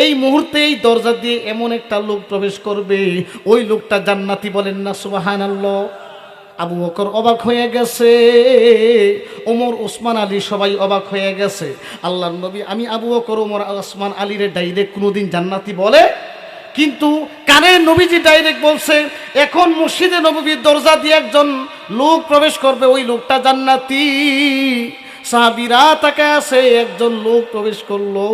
এই মুহূর্তে এই দরজা দিয়ে এমন একটা লোক প্রবেশ করবে, ওই লোকটা জান্নাতি, বলেন না সুবহানাল্লাহ। আবু বকর অবাক হয়ে গেছে, ওমর ওসমান আলী সবাই অবাক হয়ে গেছে। আল্লাহর নবী আমি আবু বকর ওমর ওসমান আলীরে ডাইরেক্ট কোনোদিন জান্নাতি বলে? কিন্তু কানে নবীজি ডাইরেক্ট বলছে, এখন মসজিদে নববীর দরজা দিয়ে একজন লোক প্রবেশ করবে, ওই লোকটা জান্নাতি। সাহাবীরা তাকে আছে, একজন লোক প্রবেশ করলো,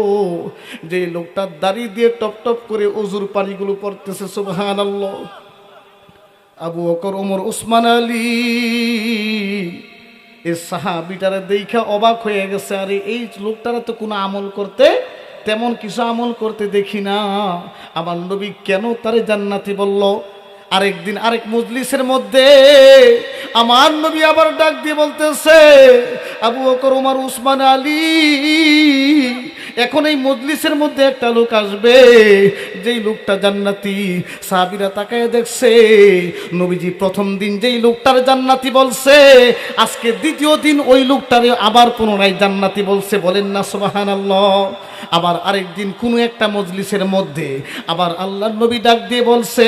যে লোকটার দাড়ি দিয়ে টপ টপ করে ওযুর পানিগুলো পড়তেছে, সুবহানাল্লাহ। আবু বকর ওমর ওসমান আলী এই সাহাবীটারে দেখা অবাক হয়ে গেছে, আরে এই লোকটারা তো কোনো আমল করতে, তেমন কিছু আমল করতে দেখি না, আমার নবী কেন তারে জান্নাতি বলল? আরেকদিন আরেক মজলিসের মধ্যে আমার নবী আবার ডাক দিয়ে বলতেছে, আবু বকর ওমর ওসমান আলী, এখন এই মজলিসের মধ্যে একটা লোক আসবে, যেই লোকটা জান্নাতি। সাহাবীরা তাকায় দেখছে, নবীজি প্রথম দিন যেই লোকটার জান্নাতি বলছে, আজকে দ্বিতীয় দিন ওই লোকটারে আবার পুনরায় জান্নাতি বলছে, বলেন না সুবহানাল্লাহ। আবার আরেকদিন কোনো একটা মজলিসের মধ্যে আবার আল্লাহর নবী ডাক দিয়ে বলছে,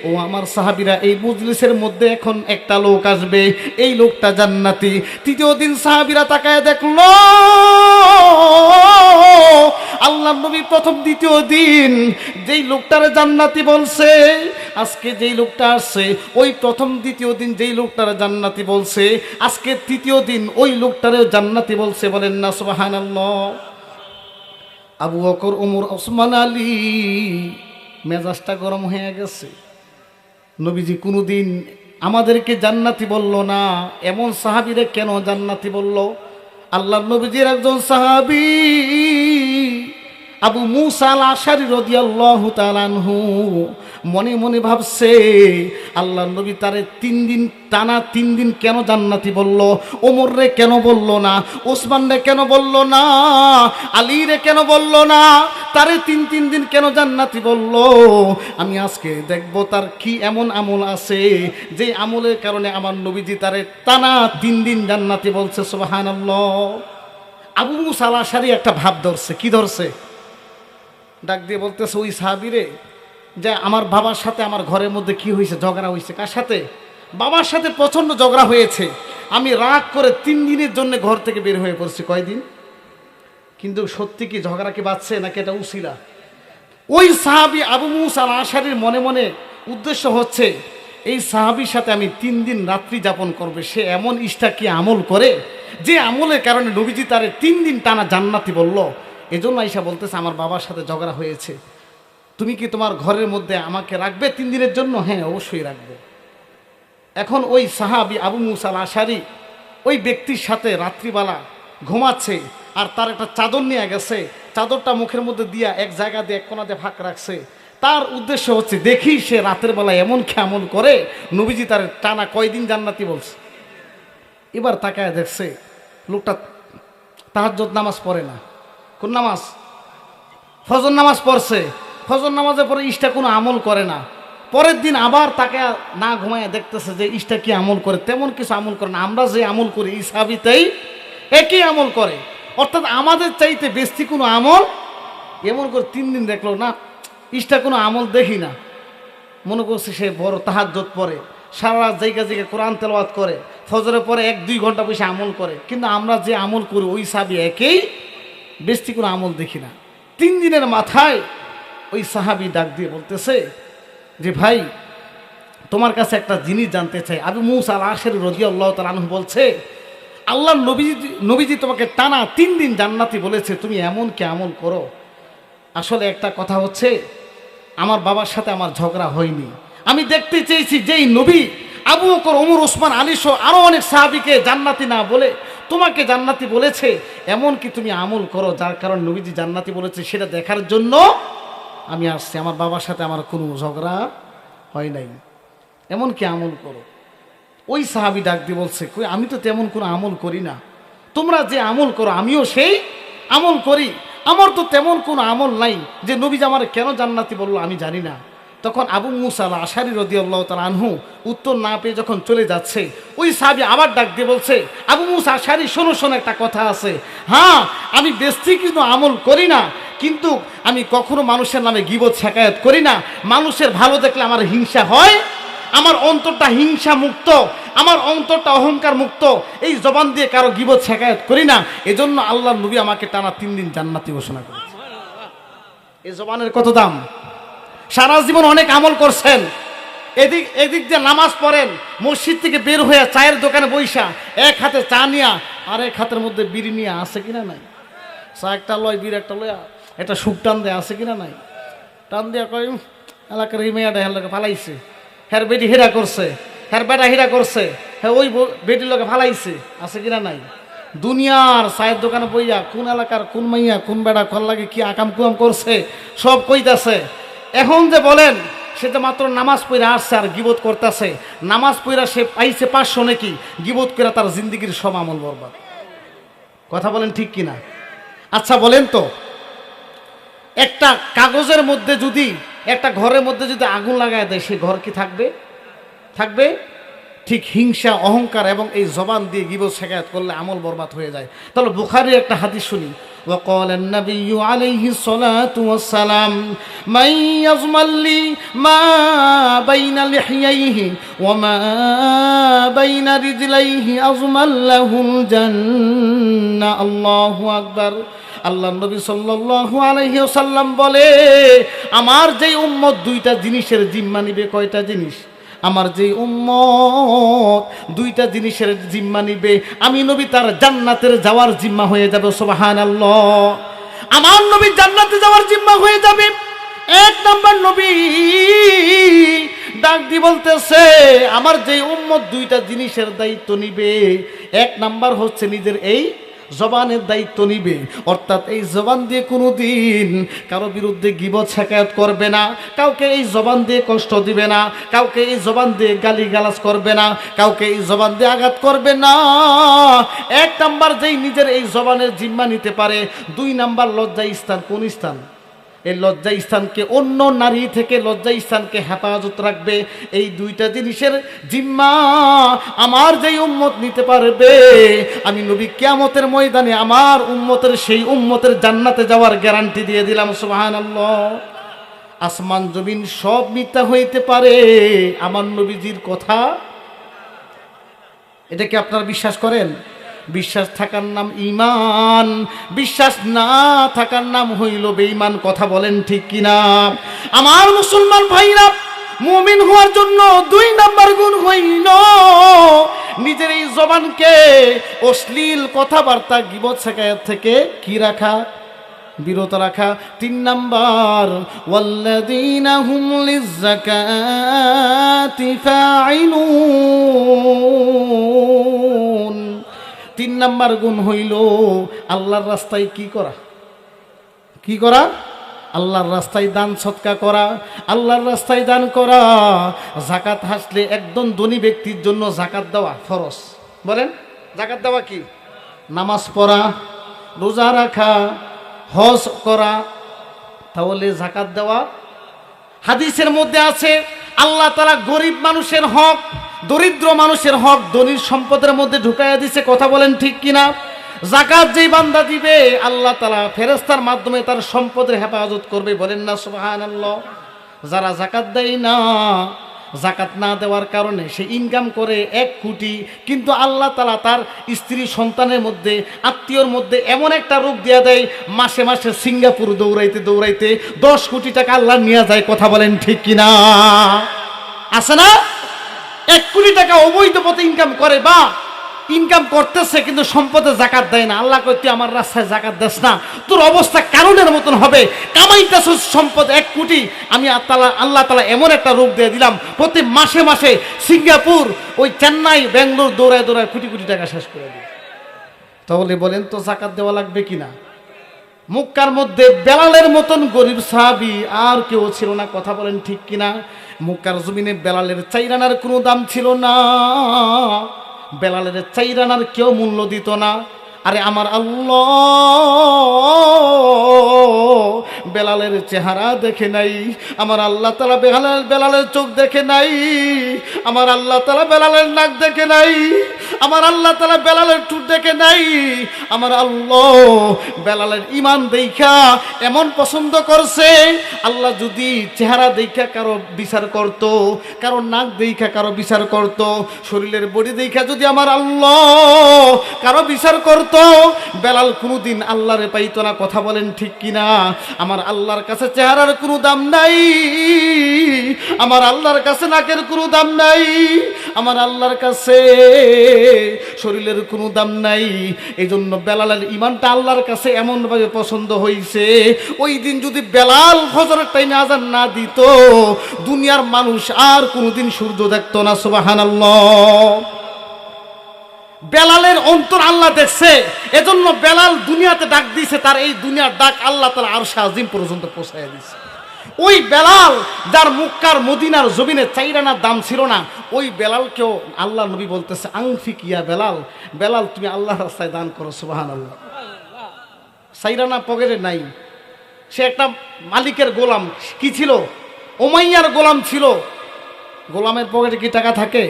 ও আমার সাহাবীরা, এই মজলিসের মধ্যে এখন একটা লোক আসবে, এই লোকটা জান্নাতি। তৃতীয় দিন সাহাবীরা তাকায় দেখলো, আল্লাহর নবী প্রথম দ্বিতীয় দিন যেই লোকটার জান্নাতি বলছে, আজকে যেই লোকটা আসছে, ওই প্রথম দ্বিতীয় দিন যেই লোকটার জান্নাতি বলছে, আজকে তৃতীয় দিন ওই লোকটারও জান্নাতি বলছে, বলেন না সুবহানাল্লাহ। আবু বকর ওমর ওসমান আলী মেজাজটা গরম হয়ে গেছে, নবীজি কোনোদিন আমাদেরকে জান্নাতি বলল না, এমন সাহাবীরে কেন জান্নাতি বলল? আল্লাহর নবীজির একজন সাহাবী আবু মুসা আল আশারী রাদিয়াল্লাহু তাআলা আনহু মনে মনে ভাবছে, আল্লাহর নবী তারে 3 দিন টানা 3 দিন কেন জান্নাতি বলল? ওমর রে কেন বলল না? ওসমান রে কেন বলল না? আলী রে কেন বলল না? তারে 3 দিন কেন জান্নাতি বলল? আমি আজকে দেখব তার কি এমন আমল আছে, যে আমলের কারণে আমার নবীজি তারে টানা 3 দিন জান্নাতি বলছে, সুবহানাল্লাহ। আবু মুসা আল আশারী একটা ভাব ধরছে, কি ধরছে? ডাক দিয়ে বলতেছে, ওই সাহাবীরে, যে আমার বাবার সাথে আমার ঘরের মধ্যে কি হয়েছে, ঝগড়া হয়েছে। কার সাথে? বাবার সাথে প্রচন্ড ঝগড়া হয়েছে, আমি রাগ করে 3 দিনের জন্য ঘর থেকে বের হয়ে পড়ছি। কয়দিন? কিন্তু সত্যি কি ঝগড়া কি বাঁচছে নাকি এটা উসিলা? ওই সাহাবী আবু মুসা আল আশারীর মনে মনে উদ্দেশ্য হচ্ছে, এই সাহাবীর সাথে আমি 3 দিন রাত্রি যাপন করবে, সে এমন ইষ্টা কি আমল করে, যে আমলের কারণে নবীজি তারে 3 দিন টানা জান্নাতি বলল। এজন্য আয়েশা বলতেছে, আমার বাবার সাথে ঝগড়া হয়েছে, তুমি কি তোমার ঘরের মধ্যে আমাকে রাখবে 3 দিনের জন্য? হ্যাঁ, অবশ্যই রাখবে। এখন ওই সাহাবী আবু মুসা আল আশারী ওই ব্যক্তির সাথে রাত্রিবেলা ঘুমাচ্ছে, আর তার একটা চাদর নিয়ে গেছে, চাদরটা মুখের মধ্যে দিয়া এক জায়গা দিয়ে এক কোণাতে ফাঁক রাখছে। তার উদ্দেশ্য হচ্ছে, দেখি সে রাতের বেলা এমন খেমন করে, নবীজি তার টানা কয়দিন জান্নাতি বলছে। এবার তাকায় দেখছে লোকটা তাহাজ্জুদ নামাজ পড়ে না। কোন নামাজ? ফজর নামাজ পড়ছে, ফজর নামাজের পরে ইষ্টা কোনো আমল করে না। পরের দিন আবার তাকে না ঘুমায় দেখতেছে যে ইষ্টা কি আমল করে, তেমন কিছু আমল করে না। আমরা যে আমল করি এই সাহাবীতেই একই আমল করে, অর্থাৎ আমাদের চাইতে বেশি কোনো আমল এমন করে 3 দিন দেখলো না, ইষ্টা কোনো আমল দেখি না। মনে করছে সে বড় তাহাজ্জুদ পড়ে, সারা রাত জায়গা জায়গা কোরআন তেলাওয়াত করে, ফজরের পরে 1-2 ঘন্টা বসে আমল করে, কিন্তু আমরা যে আমল করি ওই সাহাবী একই, বেশি কোনো আমল দেখি না। 3 দিনের মাথায় ওই সাহাবী ডাক দিয়ে বলতেছে যে, ভাই তোমার কাছে একটা জিনিস জানতে চাই। আবু মুসা আল আশারী রাদিয়াল্লাহু তাআলা আনহু বলছে, আল্লাহর নবীজি তোমাকে টানা 3 দিন জান্নাতি বলেছে, তুমি এমন কি আমল করো? আসলে একটা কথা হচ্ছে, আমার বাবার সাথে আমার ঝগড়া হয়নি, আমি দেখতে চেয়েছি যেই নবী আবু বকর ওমর ওসমান আলী সহ আরো অনেক সাহাবীকে জান্নাতি না বলে তোমাকে জান্নাতি বলেছে, এমন কি তুমি আমল করো যার কারণে নবীজি জান্নাতি বলেছে, সেটা দেখার জন্য আমি আসছি। আমার বাবার সাথে আমার কোনো ঝগড়া হয় নাই, এমন কি আমল করো? ওই সাহাবী ডাক দিয়ে বলছে, কই আমি তো তেমন কোনো আমল করি না, তোমরা যে আমল করো আমিও সেই আমল করি, আমার তো তেমন কোনো আমল নাই, যে নবীজি আমার কেন জান্নাতি বললো আমি জানি না। তখন আবু মুসা আল আশারী রাদিয়াল্লাহু তাআলা আনহু উত্তর না পেয়ে যখন চলে যাচ্ছে, ওই সাহাবী আবার ডাক দিয়ে বলছে, আবু মুসা আশারী শোনো শোনো, একটা কথা আছে। হ্যাঁ, আমি বেশি কিন্তু আমল করি না, কিন্তু আমি কখনো মানুষের নামে গীবত শেকায়ত করি না। মানুষের ভালো দেখলে আমার হিংসা হয়, আমার অন্তরটা হিংসা মুক্ত, আমার অন্তরটা অহংকার মুক্ত। এই জবান দিয়ে কারো গীবত শেকায়ত করি না। এজন্য আল্লাহর নবী আমাকে টানা 3 দিন জান্নাতি ঘোষণা করেছে। এই জবানের কত দাম! সারা জীবন অনেক আমল করছেন, এদিক দিয়ে নামাজ পড়েন, মসজিদ থেকে বের হয়ে চায়ের দোকানে বইসা এক হাতে চা নিয়া আর এক হাতের মধ্যে বিড়ি নিয়ে আছে কিনা নাই? চা একটা লয়, বিড়ি একটা লয়া, এটা সুখ টান দেয়া আছে কিনা নাই? টান দিয়া কয় এলাকার এই মেয়াটা হেলাকে ফালাইছে, হ্যার বেটি হেরা করছে, হ্যার বেটা হেরা করছে, হ্যাঁ ওই বেটির লোকে ফালাইছে, আছে কিনা নাই? দুনিয়ার চায়ের দোকানে বইয়া কোন এলাকার কোন মাইয়া কোন বেড়া কল লাগে কি আকাম কুয়াম করছে সব কইতাছে। এখন যে বলেন সে তো মাত্র নামাজ পড়ে আসছে আর গীবত করতেছে, নামাজ পড়া সে পাইছে 500 নাকি, গীবত করে তার জিন্দগির সব আমল বরবাদ। কথা বলেন ঠিক কিনা? আচ্ছা বলেন তো, একটা কাগজের মধ্যে যদি, একটা ঘরের মধ্যে যদি আগুন লাগায় দেয়, সে ঘর কি থাকবে? থাকবে? ঠিক হিংসা, অহংকার এবং এই জবান দিয়ে গীবত শেকায়ত করলে আমল বরবাদ হয়ে যায়। তাহলে বুখারীর একটা হাদিস শুনি। وقال النبي عليه الصلاة والسلام من يضمن لي ما بين لحييه وما بين رجليه أضمن له الجنة الله أكبر। আল্লাহ নবী সাল্লাল্লাহু আলাইহি ওয়াসাল্লাম বলে, আমার যেই উম্মত 2টা জিনিসের জিম্মা নিবে, কয়টা জিনিস? আমার যে উম্মত 2টা জিনিসের জিম্মা নিবে, আমি নবী তার জান্নাতের যাওয়ার জিম্মা হয়ে যাবে। সুবহানাল্লাহ, আমার নবী জান্নাতে যাওয়ার জিম্মা হয়ে যাবে। 1 নাম্বার নবী ডাক দিয়ে বলতেছে, আমার যে উম্মত 2টা জিনিসের দায়িত্ব নিবে, 1 নাম্বার হচ্ছে নিজের এই জবানের দায়িত্ব নিবে, অর্থাৎ এই জবান দিয়ে কোনোদিন কারো বিরুদ্ধে গীবত শেকায়ত করবে না, কাউকে এই জবান দিয়ে কষ্ট দিবে না, কাউকে এই জবান দিয়ে গালিগালাজ করবে না, কাউকে এই জবান দিয়ে আঘাত করবে না। 1 নাম্বার যেই নিজের এই জবানের জিম্মা নিতে পারে। 2 নাম্বার লজ্জা স্থান। কোন স্থান? এই লজ্জা স্থানকে, অন্য নারী থেকে লজ্জা স্থানকে হেফাজত রাখবে। এই 2টা জিনিসের জিম্মা আমার যেই উম্মত নিতে পারবে, আমি নবী কিয়ামতের ময়দানে আমার উম্মতের, সেই উম্মতের জান্নাতে যাওয়ার গ্যারান্টি দিয়ে দিলাম। সুবহানাল্লাহ। আসমান জমিন সব মিথ্যা হইতে পারে, আমার নবীজির কথা, এটা কি আপনারা বিশ্বাস করেন? বিশ্বাস থাকার নাম ঈমান, বিশ্বাস না থাকার নাম হইল বেঈমান। কথা বলেন ঠিক কিনা? আমার মুসলমান ভাইরা, মুমিন হওয়ার জন্য 2 নাম্বার গুণ হইল নিজের এই জবানকে অশ্লীল কথাবার্তা, গীবত শেকায়ত থেকে কি রাখা? বিরত রাখা। 3 নাম্বার, ওয়াল্লাযীনা হুম লিয-যাকাতি ফাঈলুন। 3 নাম্বার গুণ হইল আল্লাহর রাস্তায় কি করা? কি করা? আল্লাহর রাস্তায় দান সদকা করা, আল্লাহর রাস্তায় দান করা। যাকাত হাসলে একজন ধনী ব্যক্তির জন্য যাকাত দেওয়া ফরজ। বলেন, যাকাত দেওয়া কি? নামাজ পড়া, রোজা রাখা, হজ করা, তাহলে যাকাত দেওয়া। হাদিসের মধ্যে আছে আল্লাহ তাআলা গরিব মানুষের হক, দরিদ্র মানুষের হক ধনীর সম্পদের মধ্যে ঢুকাইয়া দিছে। কথা বলেন ঠিক কিনা? যাকাত যেই বান্দা দিবে, আল্লাহ তাআলা ফেরেশতার মাধ্যমে তার সম্পদের হেফাজত করবে। বলেন না সুবহানাল্লাহ। যারা যাকাত দেয় না, যাকাত না দেওয়ার কারণে সে ইনকাম করে 1 কোটি, কিন্তু আল্লাহ তাআলা তার স্ত্রী সন্তানের মধ্যে, আত্মীয়র মধ্যে এমন একটা রূপ দিয়ে দেয়, মাসে মাসে সিঙ্গাপুর দৌড়াইতে দৌড়াইতে 10 কোটি টাকা আল্লাহ নিয়ে যায়। কথা বলেন ঠিক কিনা? আছে না? 1 কোটি টাকা অবৈধ পথে ইনকাম করে, বা ইনকাম করতেছে কিন্তু সম্পদে যাকাত দেয় না। আল্লাহ কই, তুই আমার রাস্তায় যাকাত দেস না, তোর অবস্থা কারণের মতন হবে। কামাইতেছিস সম্পদ 1 কোটি, আমি আল্লাহ তাআলা এমন একটা রূপ দিয়ে দিলাম, প্রতি মাসে মাসে সিঙ্গাপুর, ওই চেন্নাই, বেঙ্গলোর দৌড়ায় দৌড়ায় কোটি কোটি টাকা শেষ করে দিই। তাহলে বলেন তো যাকাত দেওয়া লাগবে কিনা? মক্কার মধ্যে বেলালের মতন গরিব সাহাবী আর কেউ ছিল না। কথা বলেন ঠিক কিনা? মক্কার জমিনে বেলালের 4 আনার কোনো দাম ছিল না, বেলালের 4 আনার কেউ মূল্য দিত না। আরে আমার আল্লাহ বেলালের চেহারা দেখে নাই, আমার আল্লাহ তাআলা বেলালের চোখ দেখে নাই, আমার আল্লাহ তাআলা বেলালের নাক দেখে নাই, আমার আল্লাহ তাআলা বেলালের ঠোঁট দেখে নাই। আমার আল্লাহ বেলালের ঈমান দেখা এমন পছন্দ করছে, আল্লাহ যদি চেহারা দেখা কারো বিচার করত, কারো নাক দেখা কারো বিচার করত, শরীরের বডি দেখা যদি আমার আল্লাহ কারো বিচার করত, বেলাল কোনোদিন আল্লাহরে পাইতো না। কথা বলেন ঠিক কিনা? আমার আল্লাহর কাছে চেহারার কোনো দাম নাই, আমার আল্লাহর কাছে নাকের কোনো দাম নাই, আমার আল্লাহর কাছে শরীরের কোনো দাম নাই। এই জন্য বেলালের ঈমানটা আল্লাহর কাছে এমনভাবে পছন্দ হয়েছে, ওই দিন যদি বেলাল ফজরের টাইমে আযান না দিত, দুনিয়ার মানুষ আর কোনোদিন সূর্য দেখতো না। সুবহানাল্লাহ। বেলালের অন্তর আল্লাহ দেখছে, এজন্য বেলাল দুনিয়াতে ডাক দিয়েছে, তার এই দুনিয়ার ডাক আল্লাহ তাআলা আরশে আজিম পর্যন্ত পৌঁছায় দিয়েছে। ওই বেলাল যার মক্কার মদিনার জমিনে চাইরানার দাম ছিল না, ওই বেলালকেও আল্লাহ নবী বলতেছে আনফিক ইয়া বেলাল, বেলাল তুমি আল্লাহর রাস্তায় দান করো। সুবহানাল্লাহ। চাইরানা পকেটে নাই, সে একটা মালিকের গোলাম। কি ছিল? উমাইয়ার গোলাম ছিল। গোলামের পকেটে কি টাকা থাকে?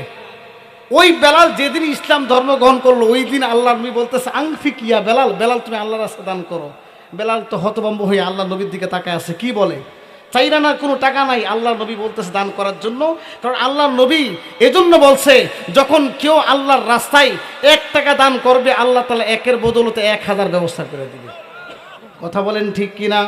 ওই বেলাল যেদিন ইসলাম ধর্ম গ্রহণ করলো, ওই দিন আল্লাহ নবী বলতেছে আনফিক ইয়া বেলাল, বেলাল তুমি আল্লাহর রাস্তায় দান করো। বেলাল তো হতভম্ব হয়ে আল্লাহ নবীর দিকে তাকায় আছে, কি বলে? চাইরানার কোনো টাকা নাই, আল্লাহ নবী বলতেছে দান করার জন্য। কারণ আল্লাহ নবী এজন্য বলছে, যখন কেউ আল্লাহর রাস্তায় 1 টাকা দান করবে, আল্লাহ তাআলা 1-এর বদলতে 1000 ব্যবস্থা করে দিবে। কথা বলেন ঠিক কিনা?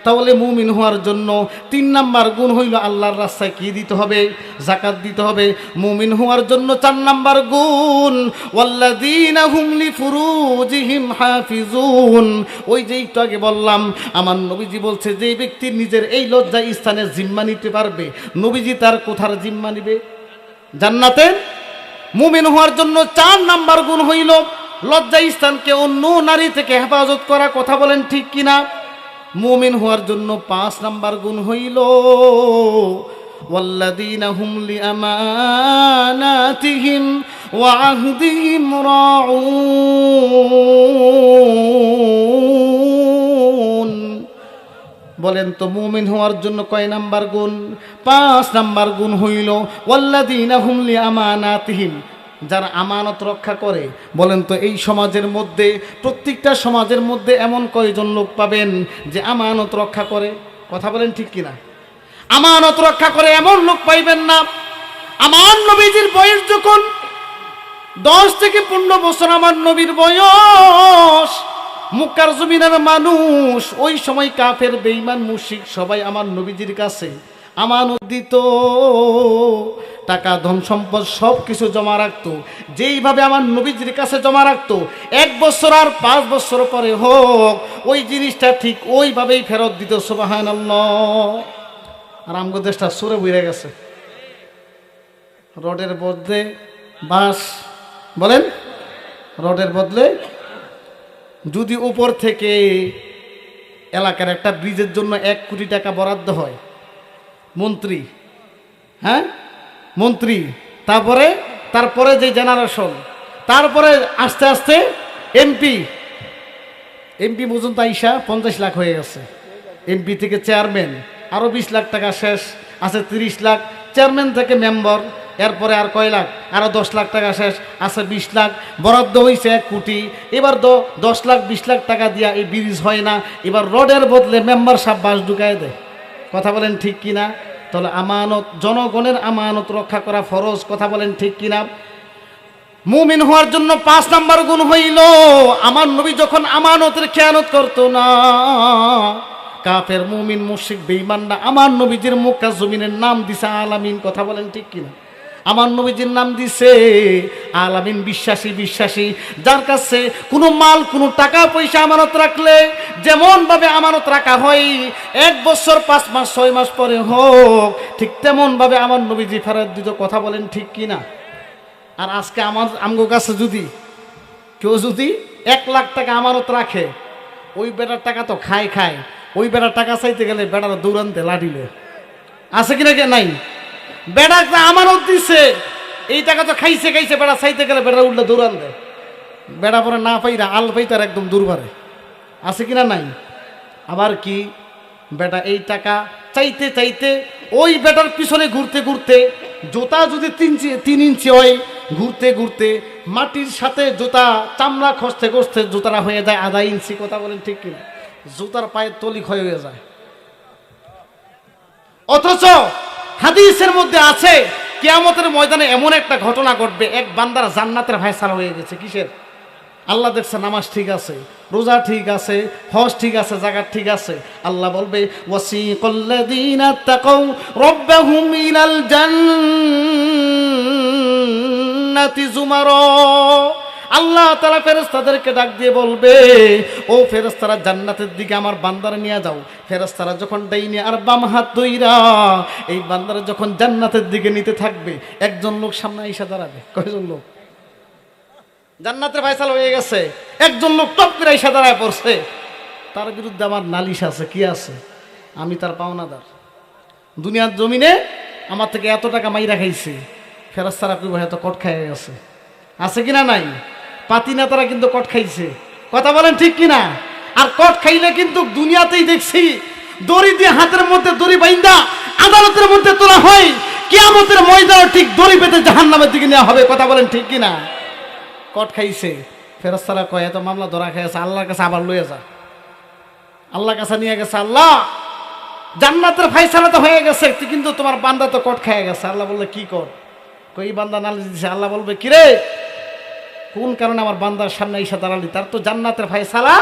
তাহলে মুমিন হওয়ার জন্য 3 নাম্বার গুণ হইল আল্লাহর রাস্তায় কি দিতে হবে? যাকাত দিতে হবে। মুমিন হওয়ার জন্য 4 নাম্বার গুণ ওয়াল্লাযীনা হুম লিফুরুজিহিম হাফিজুন। ওই যে একটু আগে বললাম, আমার নবীজি বলছে যে ব্যক্তি নিজের এই লজ্জা স্থানের জিম্মা নিতে পারবে, নবীজি তার কোথার জিম্মা নিবে? জান্নাতের। মুমিন হওয়ার জন্য 4 নাম্বার গুণ হইল লজ্জা স্থানকে অন্য নারী থেকে হেফাজত করা। কথা বলেন ঠিক কিনা? মুমিন হওয়ার জন্য 5 নাম্বার গুণ হইল ওয়াল্লাযীনা হুম লিআমানাতিহিম ওয়া আহদিহিম রাউন। বলেন তো মুমিন হওয়ার জন্য কয় নাম্বার গুণ? 5 নাম্বার গুণ হইল ওয়াল্লাযীনা হুম লিআমানাতিহিম, যারা আমানত রক্ষা করে। বলেন তো এই সমাজের মধ্যে, প্রত্যেকটা সমাজের মধ্যে এমন কয়জন লোক পাবেন যে আমানত রক্ষা করে? কথা বলেন ঠিক কিনা? আমানত রক্ষা করে এমন লোক পাইবেন না। আমার নবীজির বয়স যখন 10 থেকে 15 বছর, আমার নবীর বয়স, মক্কার জমিনের মানুষ ওই সময় কাফের বেঈমান মুশরিক সবাই আমার নবীজির কাছে আমানত দিত, টাকা ধন সম্পদ সব কিছু জমা রাখতো। যেইভাবে আমার নবীজির কাছে জমা রাখতো, 1 বছর আর 5 বছর পরে হোক, ওই জিনিসটা ঠিক ওইভাবেই ফেরত দিত। সুবহানাল্লাহ। আর আমগো দেশটা সরে বইরে গেছে, রডের বদলে বাঁশ। বলেন, রডের বদলে যদি উপর থেকে এলাকার একটা ব্রিজের জন্য 1 কোটি টাকা বরাদ্দ হয়, মন্ত্রী, হ্যাঁ মন্ত্রী, তারপরে যে জেনারেশন, তারপরে আস্তে আস্তে এমপি পর্যন্ত আইসা 50 লাখ হয়ে গেছে। এমপি থেকে চেয়ারম্যান আরো 20 লাখ টাকা শেষ আছে, 30 লাখ। চেয়ারম্যান থেকে মেম্বার, এরপরে আর কয় লাখ? আরো 10 লাখ টাকা শেষ আছে, 20 লাখ। বরাদ্দ হয়েছে 1 কোটি। এবার 10 লাখ 20 লাখ টাকা দিয়া এই ব্রিজ হয় না, এবার রডের বদলে মেম্বার সাহেব বাস ঢুকায় দেয়। কথা বলেন ঠিক কিনা? তাহলে আমানত, জনগণের আমানত রক্ষা করা ফরজ। কথা বলেন ঠিক কিনা? মুমিন হওয়ার জন্য 5 নাম্বার গুণ হইল, আমার নবী যখন আমানতের খেয়ানত করতো না, কাফের মুমিন মুশরিক বেঈমানরা আমার নবীজির মক্কা জমিনের নাম দিছে আলামিন। কথা বলেন ঠিক কিনা? আমার নবীজির নাম দিছে আলামিন, বিশ্বাসী, যার কাছে কোনো মাল, কোনো টাকা পয়সা আমানত রাখলে যেমন ভাবে আমানত রাখা হয়, 1 বছর 5 মাস 6 মাস পরে হোক, ঠিক তেমন ভাবে আমার নবীজি ফেরত দিত। কথা বলেন ঠিক কিনা? আর আজকে আমগো কাছে যদি কেউ 1 লাখ টাকা আমানত রাখে, ওই বেটার টাকা তো খায়, ওই বেটার টাকা চাইতে গেলে বেটার দৌড়ানতে লাঠিলে আছে কিনা? নাই, বেটা আমানত দিছে, এই টাকা তো খাইছে, বেটা চাইতে গেলে বেটা উল্টা দৌড়ান দেয়। বেড়া পরে না পাইরা আল পাইতার একদম দুর্বারে আছে কিনা নাই। আবার কি বেটা এই টাকা চাইতে চাইতে ওই বেটার পিছনে ঘুরতে ঘুরতে জুতা যদি 3 ইঞ্চি হয়, ঘুরতে ঘুরতে মাটির সাথে জুতা চামড়া খসতে খসতে জুতাটা হয়ে যায় 1/2 ইঞ্চি। কথা বলেন ঠিক কিনা? জুতার পায়ের তলি ক্ষয় হয়ে যায়। অথচ হাদিসের মধ্যে আছে কিয়ামতের ময়দানে এমন একটা ঘটনা ঘটবে, এক বান্দার জান্নাতের ফায়সালা হয়ে গেছে। কিসের? আল্লাহ দেখছে নামাজ ঠিক আছে, রোজা ঠিক আছে, হজ ঠিক আছে, যাকাত ঠিক আছে। আল্লাহ বলবে ওয়াসিকাল্লাযীনা তাকাউ রাব্বাহুম ইলাল জান্নাতি যুমারা। আল্লাহ তাআলা ফেরেশতাদেরকে ডাক দিয়ে বলবে, ও ফেরেশতারা জান্নাতের দিকে আমার বান্দারে নিয়ে যাও। ফেরেশতারা যখন ডাইনে আর বাম হাত ধইরা এই বান্দারে যখন জান্নাতের দিকে নিতে থাকবে, একজন লোক সামনে এসে দাঁড়াবে। কয়জন লোক? জান্নাতের ফায়সালা হয়ে গেছে, একজন লোক টপ করে এসে দাঁড়ায় পড়ছে। তার বিরুদ্ধে আমার নালিশ আছে। কি আছে? আমি তার পাওনাদার, দুনিয়ার জমিনে আমার থেকে এত টাকা মাইরা খাইছে। ফেরেশতারা কইব এত কট খাইয়া গেছে। আছে কিনা নাই? পাতি নেতারা কিন্তু কট খাইছে। কথা বলেন ঠিক কিনা? আর কট খাইলে কিন্তু দুনিয়াতেই দেখছি দড়ি দিয়ে হাতের মধ্যে দড়ি বাইন্দা আদালতের মধ্যে তোলা হয়, কিয়ামতের ময়দানে ঠিক দড়ি বেঁধে জাহান্নামের দিকে নেওয়া হবে। কথা বলেন ঠিক কিনা? কট খাইছে। ফেরেশতারা কয় এত মামলা ধরা খাইছে, আল্লাহর কাছে আবার লইয়া যা। আল্লাহর কাছে নিয়ে গেছে। আল্লাহ জান্নাতের ফায়সালা তো হয়ে গেছে, কিন্তু তোমার বান্দা তো কট খাইয়া গেছে। আল্লাহ বললে কি কর? কই বান্দা নালিশ দিছে। আল্লাহ বলবে কিরে কোন কারণে আমার বান্দার সামনে এসে দাঁড়ালি? তার তো জান্নাতের ফায়সালা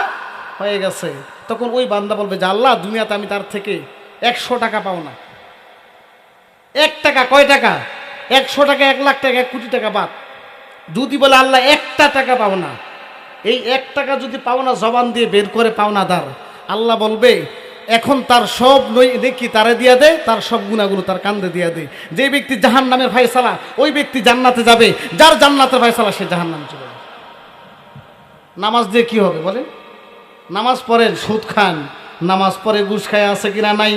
হয়ে গেছে। তখন ওই বান্দা বলবে যে আল্লাহ দুনিয়াতে আমি তার থেকে 100 টাকা পাও না। 1 টাকা কয় টাকা? 100 টাকা, 1 লাখ টাকা, 1 কোটি টাকা বাদ। যদি বলে আল্লাহ 1টা টাকা পাও না, এই 1 টাকা যদি পাও না জবান দিয়ে বের করে পাওনাদার, আল্লাহ বলবে এখন তার সব নেকি তারে দিয়া দে, তার সব গুনাহগুলো তার কান্দে দিয়া দে। যে ব্যক্তি জাহান্নামের ফায়সালা, ওই ব্যক্তি জান্নাতে যাবে, যার জান্নাতের ফায়সালা সে জাহান্নামে চলে যাবে। নামাজ দিয়ে কি হবে বলেন? নামাজ পড়ে সুদ খান, নামাজ পড়ে ঘুষ খায়, আছে কিনা নাই?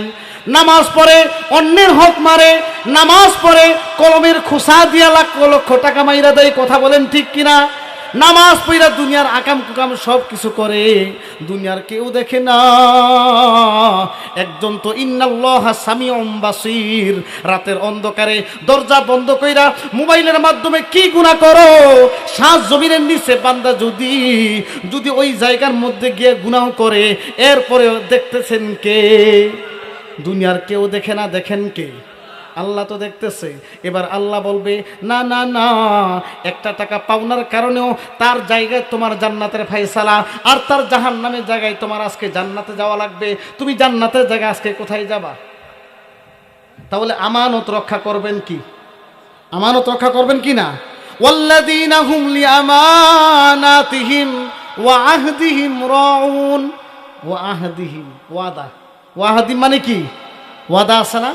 নামাজ পড়ে অন্যের হক মারে, নামাজ পড়ে কলমের খোসা দিয়া লাখ লক্ষ টাকা মাইরা দেয়। কথা বলেন ঠিক কিনা? নামাজ পড়া দুনিয়ার আকাম কুকাম সব কিছু করে, দুনিয়ার কেউ দেখে না। একজন তো ইন্নাল্লাহা সামিউম বাসীর, রাতের অন্ধকারে দরজা বন্ধ কইরা মোবাইলের মাধ্যমে কি গুনাহ করো, সাত জমিনের নিচে বান্দা যদি ওই জায়গার মধ্যে গিয়ে গুনাহ করে, এরপরে দেখতেছেন কে? দুনিয়ার কেউ দেখে না, দেখেন কে? আল্লাহ তো দেখতেছে। এবার আল্লাহ বলবে না না না, 1টা টাকা পাওনার কারণেও তার জায়গায় তোমার জান্নাতের ফায়সালা, আর তার জাহান্নামের জায়গায় তোমার আজকে জান্নাতে যাওয়া লাগবে। তুমি জান্নাতের জায়গায় আজকে কোথায় যাবা? তাহলে আমানত রক্ষা করবেন কি? আমানত রক্ষা করবেন কি না? ওয়াল্লাযীনা হুম লিআমানাতিহিম ওয়া আহদিহিম রাউন। ওয়া আহদিহিম ওয়াদা, ওয়াহদি মানে কি? ওয়াদা আছে না?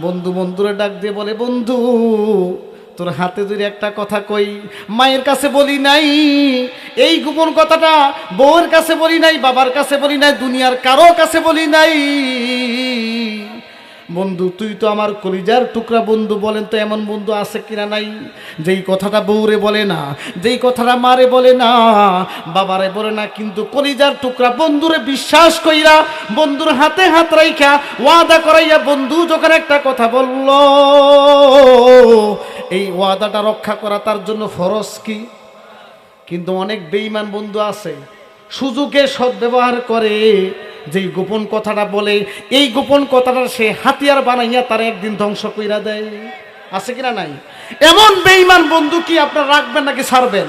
বন্ধুরে ডাক দিয়ে বলে, বন্ধু তোর হাতে যদি একটা কথা কই, মায়ের কাছে বলি নাই, এই গোপন কথাটা বউয়ের কাছে বলি নাই, বাবার কাছে বলি নাই, দুনিয়ার কারো কাছে বলি নাই। বন্ধু তুই তো আমার কলিজার টুকরা বন্ধু। বলেন তো এমন বন্ধু আছে কিনা নাই? যেই কথাটা বউরে বলে না, যেই কথাটা মারে বলে না, বাবারে বলে না, কিন্তু কলিজার টুকরা বন্ধুরে বিশ্বাস কইরা, বন্ধুর হাতে হাত রাইখা ওয়াদা করাইয়া বন্ধু যখন একটা কথা বলল, এই ওয়াদাটা রক্ষা করা তার জন্য ফরজ কি? কিন্তু অনেক বেঈমান বন্ধু আছে, সুযোগে সদ্ব্যবহার করে, যেই গোপন কথাটা বলে, এই গোপন কথাটা সে হাতিয়ার বানাইয়া তার একদিন ধ্বংস কইরা দেয়। আছে কিনা নাই? এমন বেঈমান বন্ধু কি আপনারা রাখবেন নাকি ছাড়বেন?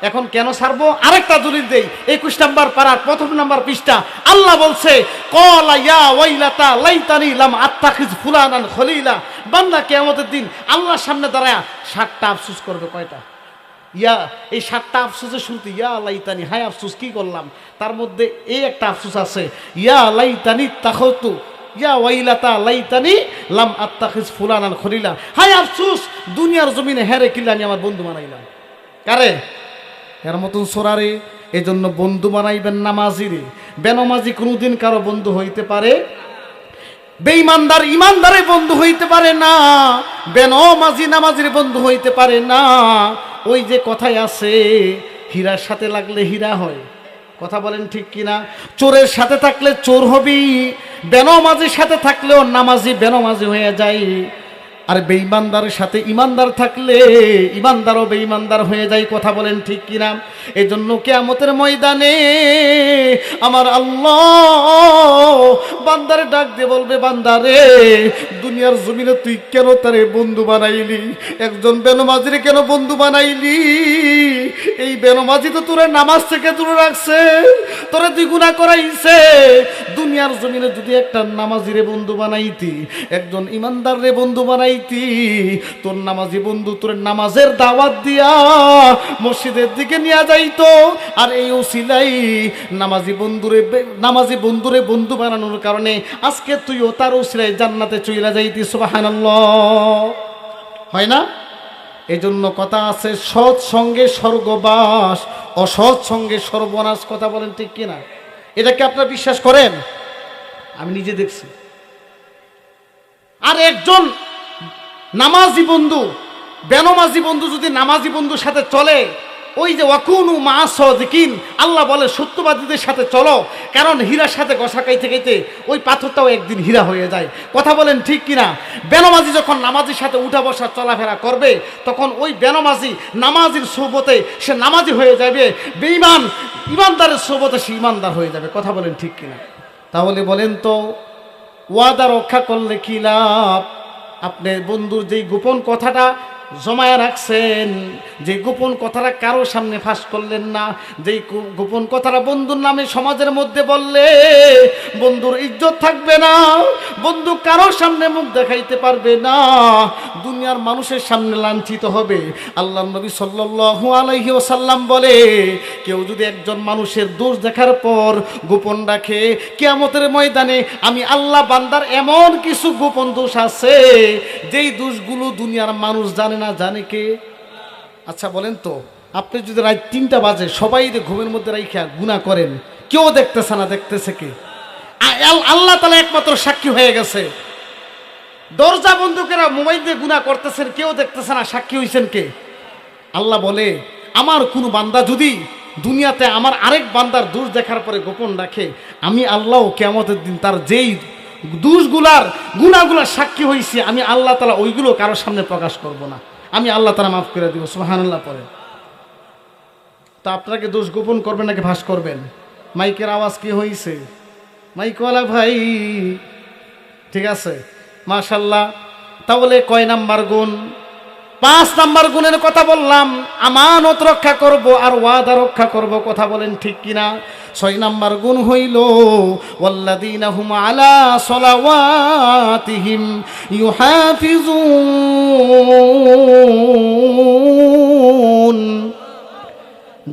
এখন কেন ছাড়বো? আরেকটা দলিল দেই। 21 নম্বর পারার 1ম নম্বর পৃষ্ঠা আল্লাহ বলছে, ক্বালা ইয়া ওয়াইলাতা লাইতানি লাম আত্তাখিজ ফুলানান খলিলা। বান্দা কিয়ামতের দিন আল্লাহর সামনে দাঁড়ায়া 7টা আফসোস করবে। কয়টা? ইয়া, এই 7টা আফসোসের শুরুতে ইয়া লাইতানি, হায় আফসোস কি করলাম। তার মধ্যে এই একটা আফসোস আছে, ইয়া লাইতানি তাখাতু, ইয়া ওয়াইলাতা লাইতানি লাম আত্তাখিজ ফুলানান খলিলা। হায় আফসোস, দুনিয়ার জমিনে হেরে কিলা আমি আমার বন্ধু বানাইলাম। কারে? এর মতন সোরারে। এজন্য বন্ধু বানাইবেন নামাজিরে। বেনমাজি কোনোদিন কারো বন্ধু হইতে পারে, বেঈমানদার ইমানদারে বন্ধু হইতে পারে না, বেনমাজি নামাজির বন্ধু হইতে পারে না। ওই যে কথায় আছে, হীরার সাথে লাগলে হীরা হয়, কথা বলেন ঠিক কিনা? চোরের সাথে থাকলে চোর হবি, বেনমাজির সাথে থাকলেও নামাজি বেনমাজি হয়ে যায়। আর বেঈমানদারের সাথে ইমানদার থাকলে ইমানদারও বেঈমানদার হয়ে যায়, কথা বলেন ঠিক কিনা? এই জন্য কিয়ামতের ময়দানে আমার আল্লাহ বান্দারে ডাক দিয়ে বলবে, বান্দারে দুনিয়ার জমিনে তুই কেন তারে বন্ধু বানাইলি? একজন বেনমাজিরে কেন বন্ধু বানাইলি? এই বেনমাজি তো তোরে নামাজ থেকে দূরে রাখছে, তোরে তুই গুনাহ করাইছে। দুনিয়ার জমিনে যদি একটা নামাজিরে বন্ধু বানাইতি, একজন ইমানদাররে বন্ধু বানাই, তোর নামাজি বন্ধু তোর নামাজের দাওয়াত দিয়া মসজিদের দিকে নিয়ে যাইতো। আর এই ওসিলাই নামাজি বন্ধুরে বন্ধু বানানোর কারণে আজকে তুইও তার ওসিলাই জান্নাতে চইলা যাইতি। সুবহানাল্লাহ, হয় না? এই জন্য কথা আছে, সৎ সঙ্গে স্বর্গবাস, অসৎ সঙ্গে সর্বনাশ, কথা বলেন ঠিক কিনা? এটাকে আপনারা বিশ্বাস করেন? আমি নিজে দেখছি। আর একজন নামাজি বন্ধু বেনমাজি বন্ধু যদি নামাজি বন্ধুর সাথে চলে, ওই যে ওয়াকুনু মা সাদিকিন, আল্লাহ বলে সত্যবাদীদের সাথে চলো, কারণ হীরার সাথে ঘষা খাইতে খাইতে ওই পাথরটাও একদিন হীরা হয়ে যায়, কথা বলেন ঠিক কিনা? বেনমাজি যখন নামাজির সাথে উঠা বসা চলাফেরা করবে, তখন ওই বেনমাজি নামাজির সোহবতে সে নামাজি হয়ে যাবে, বেঈমান ইমানদারের সোহবতে সে ইমানদার হয়ে যাবে, কথা বলেন ঠিক কিনা? তাহলে বলেন তো, ওয়াদা রক্ষা করলে কি লাভ? আপনি বন্ধুর যেই গোপন কথাটা জমায় রাখছেন, যে গোপন কথাটা কারো সামনে ফাঁস করলেন না, যেই গোপন কথাটা বন্ধুর নামে সমাজের মধ্যে বললে বন্ধুর ইজ্জত থাকবে না, বন্ধু কারো সামনে মুখ দেখাইতে পারবে না, দুনিয়ার মানুষের সামনে লাঞ্ছিত হবে। আল্লাহর নবী সাল্লাল্লাহু আলাইহি ওয়াসাল্লাম বলে, কেউ যদি একজন মানুষের দোষ দেখার পর গোপন রাখে, কিয়ামতের ময়দানে আমি আল্লাহ বান্দার এমন কিছু গোপন দোষ আছে যেই দোষগুলো দুনিয়ার মানুষ জানে না, জানে কে? আচ্ছা বলেন তো, আপনি যদি রাত 3টা বাজে সবাই ঘুমের মধ্যে রাইখা গুনাহ করেন, কেউ দেখতেছে না, দেখতেছে কে? আল্লাহ তাআলা একমাত্র সাক্ষী হয়ে গেছে। দরজা বন্ধ করে মোবাইল দিয়ে গুনাহ করতেছেন, কেউ দেখতেছে না, সাক্ষী হইছেন কে? আল্লাহ বলে, আমার কোনো বান্দা যদি দুনিয়াতে আমার আরেক বান্দার দোষ দেখার পরে গোপন রাখে, আমি আল্লাহ কিয়ামতের দিন তার যেই দোষগুলার গুনাহগুলার সাক্ষী হইছি, আমি আল্লাহ তাআলা ওইগুলো কারোর সামনে প্রকাশ করব না, আমি আল্লাহ তাআলা মাফ করে দিব। সুবহানাল্লাহ পড়ে। তা আপনাকে দোষ গোপন করবেন নাকি ভাস করবেন? মাইকের আওয়াজ কি হইছে? মাইকওয়ালা ভাই ঠিক আছে, মাশাআল্লাহ। তাহলে কয় নাম্বার গুণ? 5 নাম্বার গুণের কথা বললাম, আমানত রক্ষা করব আর ওয়াদা রক্ষা করব, কথা বলেন ঠিক কিনা? 6 নাম্বার গুণ হইল ওয়াল্লাযীনা হুম আলা সালাওয়াতিহিম ইউহাফিজুন,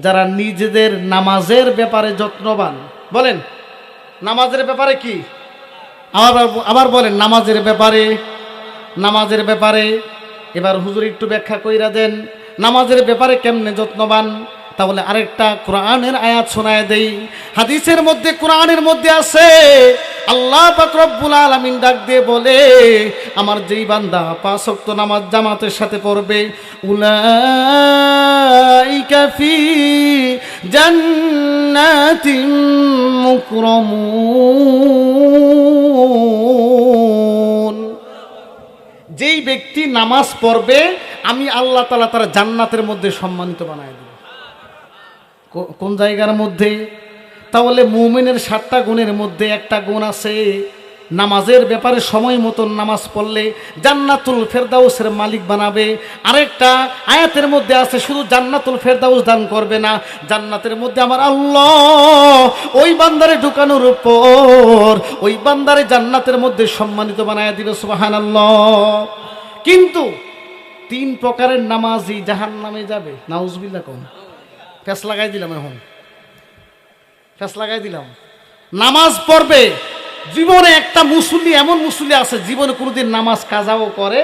যারা নিজেদের নামাজের ব্যাপারে যত্নবান। বলেন নামাজের ব্যাপারে কি? আবার বলেন নামাজের ব্যাপারে, নামাজের ব্যাপারে। এবার হুজুর একটু ব্যাখ্যা কইরা দেন নামাজের ব্যাপারে কেমনে যত্নবান। তাহলে আরেকটা কোরআনের আয়াত শোনায় দেই। হাদিসের মধ্যে, কোরআনের মধ্যে আছে, আল্লাহ পাক রব্বুল আলামিন ডাক দিয়ে বলে, আমার যেই বান্দা 5 ওয়াক্ত নামাজ জামাতের সাথে পড়বে, উলাইকা ফি জান্নাতিন মুকরামুন, যেই ব্যক্তি নামাজ পড়বে আমি আল্লাহ তাআলা তার জান্নাতের মধ্যে সম্মানিত বানায় দেব। কোন জায়গার মধ্যে? তাহলে মুমিনের 7টা গুণের মধ্যে একটা গুণ আছে, নামাজের ব্যাপারে সময় মতন নামাজ পড়লে জান্নাতুল ফেরদাউসের মালিক বানাবে। আরেকটা আয়াতের মধ্যে আছে, শুধু জান্নাতুল ফেরদাউস দান করবে না, জান্নাতের মধ্যে আমার আল্লাহ ওই বান্দারে ঢুকানোর পর ওই বান্দারে জান্নাতের মধ্যে সম্মানিত বানায় দিবে। সুবহানাল্লাহ। কিন্তু 3 প্রকারের নামাজি জাহান্নামে যাবে। নাউজুবিল্লাহ। কোন ফেস লাগাই দিলাম, এখন ফেস লাগাই দিলাম। নামাজ পড়বে, জীবনে একটা মুসল্লি, এমন মুসল্লি আছে জীবনে কোনোদিন নামাজ কাজাও করে,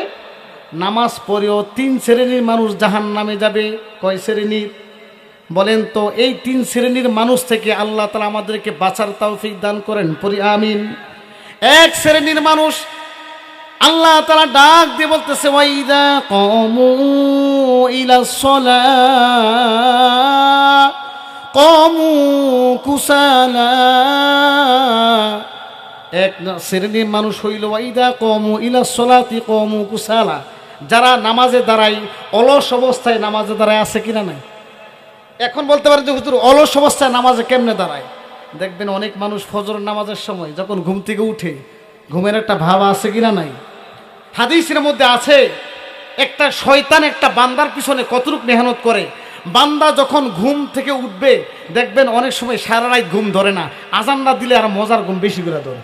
নামাজ পড়েও 3 শ্রেণীর মানুষ জাহান্নামে যাবে। কয় শ্রেণীর বলেন তো? এই 3 শ্রেণীর মানুষ থেকে আল্লাহ তাআলা আমাদেরকে বাঁচার তৌফিক দান করেন, পড়ি আমিন। 1 শ্রেণীর মানুষ আল্লাহ তাআলা ডাক দিয়ে বলতেছে, ওয়াইদা কামু ইলাস সালাহ ক্বামু কুসালা, এক শ্রেণীর মানুষ হইল ওয়াইদা ক্বামু ইলা সলাতি ক্বামু কুসালা, যারা নামাজে দাঁড়ায় অলস অবস্থায় নামাজে দাঁড়ায়, আছে কিনা নাই? এখন বলতে পারেন যে হুজুর অলস অবস্থায় নামাজে কেমনে দাঁড়ায়? দেখবেন অনেক মানুষ ফজর নামাজের সময় যখন ঘুম থেকে উঠে ঘুমের একটা ভাব আছে কিনা নাই? হাদিসের মধ্যে আছে একটা শয়তান একটা বান্দার পিছনে কতটুক মেহনত করে। বান্দা যখন ঘুম থেকে উঠবে দেখবেন অনেক সময় সারা রাত ঘুম ধরে না, আজান না দিলে আর মজার ঘুম বেশি করে ধরে।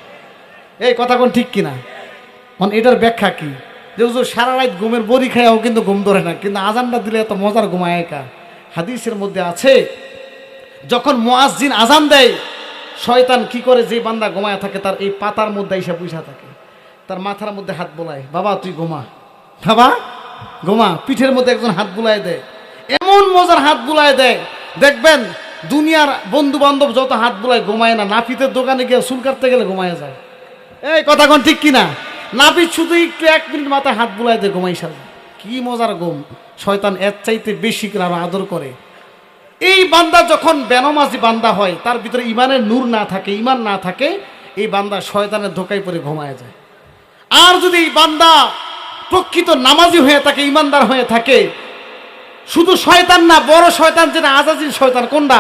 এই কথা কোন ঠিক কিনা? মানে এটার ব্যাখ্যা কি? যে হুজুর সারা রাত ঘুমের বড়ি খায়াও কিন্তু ঘুম ধরে না, কিন্তু আজানটা দিলে এত মজার ঘুমায় একা। হাদিসের মধ্যে আছে যখন মুয়াজ্জিন আজান দেয় শয়তান কি করে, যে বান্দা ঘুমায় থাকে তার এই পাতার মধ্যে এসে বসে থাকে, তার মাথার মধ্যে হাত বোলায়, বাবা তুই ঘুমা, বাবা ঘুমা। পিঠের মধ্যে একজন হাত বুলায় দেয়, এমন মজার হাত বুলায় দেয় দেখবেন দুনিয়ার বন্ধু বান্ধব যত হাত বুলায় ঘুমায় না, নাপিতের দোকানে গিয়ে চুল কাটতে গেলে ঘুমায় যায়। এই কথা কোন ঠিক কিনা? নাপিত শুধু একটু 1 মিনিট মাথায় হাত বুলায় দেয়, ঘুমাই সাজে। কি মজার ঘুম! শয়তান এর চাইতে বেশি করে আরো আদর করে। এই বান্দা যখন বেনামাজি বান্দা হয়, তার ভিতরে ইমানের নূর না থাকে, ইমান না থাকে, এই বান্দা শয়তানের ধোকায় পড়ে ঘুমায় যায়। আর যদি এই বান্দা প্রকৃত নামাজি হয়ে থাকে, ইমানদার হয়ে থাকে, শুধু শয়তান না, বড় শয়তান যেটা আজাজিল শয়তান, কোনটা?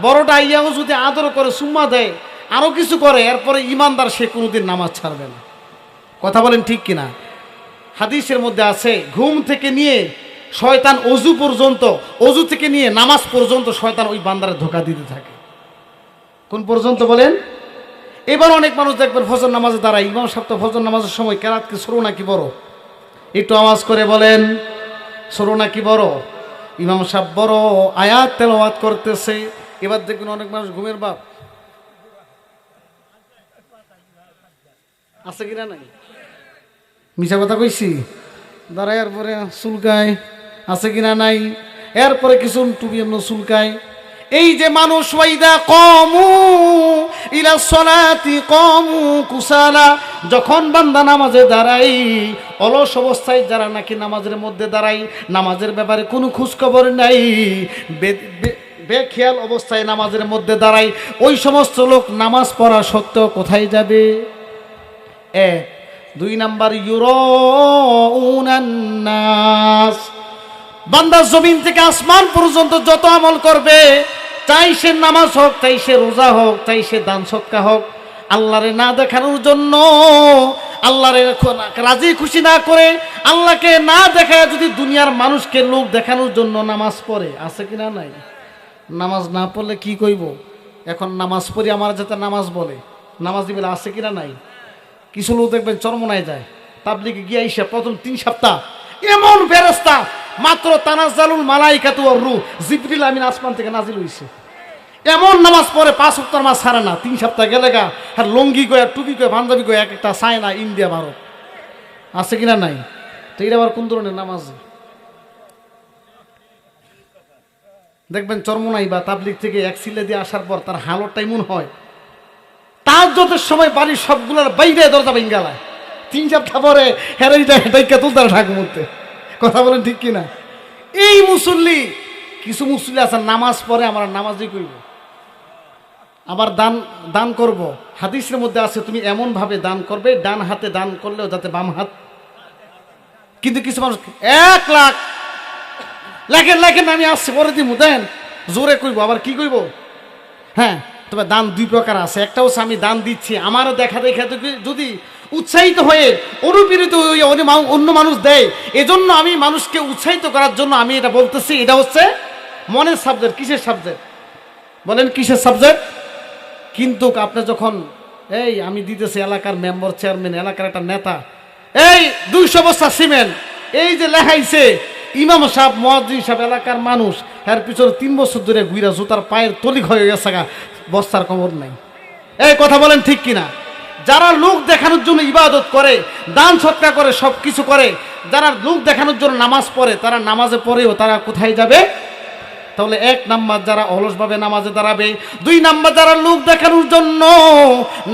বড়টা ইয়াও যদি আদর করে, সুম্মা দেয়, আরো কিছু করে, এরপরে ইমানদার সে কোনোদিন নামাজ ছাড়বে না। কথা বলেন ঠিক কিনা? হাদিসের মধ্যে আছে ঘুম থেকে নিয়ে শয়তান অজু পর্যন্ত, অজু থেকে নিয়ে নামাজ পর্যন্ত শয়তান ওই বান্দারে ধোকা দিতে থাকে। কোন পর্যন্ত বলেন? এবার অনেক মানুষ দেখবেন ফজর নামাজে দাঁড়ায়, ইমাম সাহেব তো ফজর নামাজের সময় কেরাত কি ছোট নাকি বড়? একটু আওয়াজ করে বলেন, ছোট নাকি বড়? ইমাম সাহেব বড় আয়াত তেলাওয়াত করতেছে, এবার দেখবেন অনেক মানুষ ঘুমের বাপ আছে কিনা নাই? মিছা কথা কইছি? দাঁড়ায় এরপরে চুলকায়, আছে কিনা নাই? এরপরে কিছু টুপি এমন চুলকায়। এই যে মানুষ ওয়াইদা ক্বামু ইলা সলাতি ক্বামু কুসালা, যখন বান্দা নামাজে দাঁড়াই অলস অবস্থায়, যারা নাকি নামাজের মধ্যে দাঁড়াই, নামাজের ব্যাপারে কোনো খোঁজখবর নাই, বেখেয়াল অবস্থায় নামাজের মধ্যে দাঁড়াই, ওই সমস্ত লোক নামাজ পড়া সত্ত্বেও কোথায় যাবে? 2 নাম্বার ইউরাউনান নাস, বান্দা জমিন থেকে আসমান পর্যন্ত যত আমল করবে, চাই সে নামাজ হোক, চাই সে রোজা হোক, চাই সে দান সদকা হোক, আল্লাহরে না দেখানোর জন্য, আল্লাহরে রাজি খুশি না করে, আল্লাহকে না দেখায় যদি দুনিয়ার মানুষকে লোক দেখানোর জন্য নামাজ পড়ে, আছে কিনা নাই? নামাজ না পড়লে কি কইব? এখন নামাজ পড়ি আমার যাতে নামাজ বলে, নামাজ দিবে, আছে কিনা নাই? কিছু লোক দেখবেন চরমনায় যায়, তাবলিগে গিয়ে এসে প্রথম 3 সপ্তাহ এমন ফেরেশতা, মাত্র তানাজ্জালুল মালাইকাতু ওয়ার রূহ, জিবরিল আমিন আসমান থেকে নাজিল হইছে, এমন নামাজ পড়ে 5 ওয়াক্ত নামাজ ছাড়ে না। 3 সপ্তাহ গেলে গা আর লঙ্গি গয়া, টুপি গয়া, পাঞ্জাবি গয়া, এক একটা চায়না, ইন্ডিয়া, ভারত, আছে কিনা নাই? তো এটা আবার কোন ধরনের নামাজ? দেখবেন চরমনাই বা তাবলিগ থেকে এক সিলে দিয়ে আসার পর তার হালতটাই মন হয় তার যত সময় বাড়ির সবগুলোর বাইরে দরজা ভেঙ্গালায়, 3 সপ্তাহ পরে হেরাইটা তুলতে ঠাকুর মধ্যে। কথা বলেন ঠিক কিনা? এই মুসল্লি, কিছু মুসল্লি আছে নামাজ পড়ে আমরা নামাজই করব, আবার দান করব। হাদিসের মধ্যে আছে তুমি এমন ভাবে দান করবে, ডান হাতে দান করলেও যাতে বাম হাত। কিন্তু কিছু মানুষ 1 লাখ লেখেন আমি আসছি পরে দিব, দেন জোরে কইব, আবার কি কইব? হ্যাঁ, তবে দান 2 প্রকার আছে। একটা হচ্ছে আমি দান দিচ্ছি, আমারও দেখা যদি উৎসাহিত হয়ে অনুপ্রেরিত হয়ে অন্য মানুষ দেয়, এজন্য আমি মানুষকে উৎসাহিত করার জন্য আমি এটা বলতেছি। এটা হচ্ছে মনের সাবজেক্ট। কিসের সাবজেক্ট বলেন? কিসের সাবজেক্ট? কিন্তু আপনি যখন এই আমি দিতেছি, এলাকার মেম্বার, চেয়ারম্যান, এলাকার একটা নেতা, এই 200 বস্তা সিমেন্ট, এই যে লেখাইছে ইমাম সাহেব, মুয়াজ্জিন সাহেব, এলাকার মানুষ, এর পিছনে 3 বছর ধরে ঘুরা জুতার পায়ের তলিক হয়ে গেছে, বস্তার কবর নাই। এই কথা বলেন ঠিক কিনা? যারা লোক দেখানোর জন্য ইবাদত করে, দান সৎকার করে, সব কিছু করে, যারা লোক দেখানোর জন্য নামাজ পড়ে, তারা নামাজে পড়েও তারা কোথায় যাবে? তাহলে 1 নাম্বার যারা অলসভাবে নামাজে দাঁড়াবে, 2 নাম্বার যারা লোক দেখানোর জন্য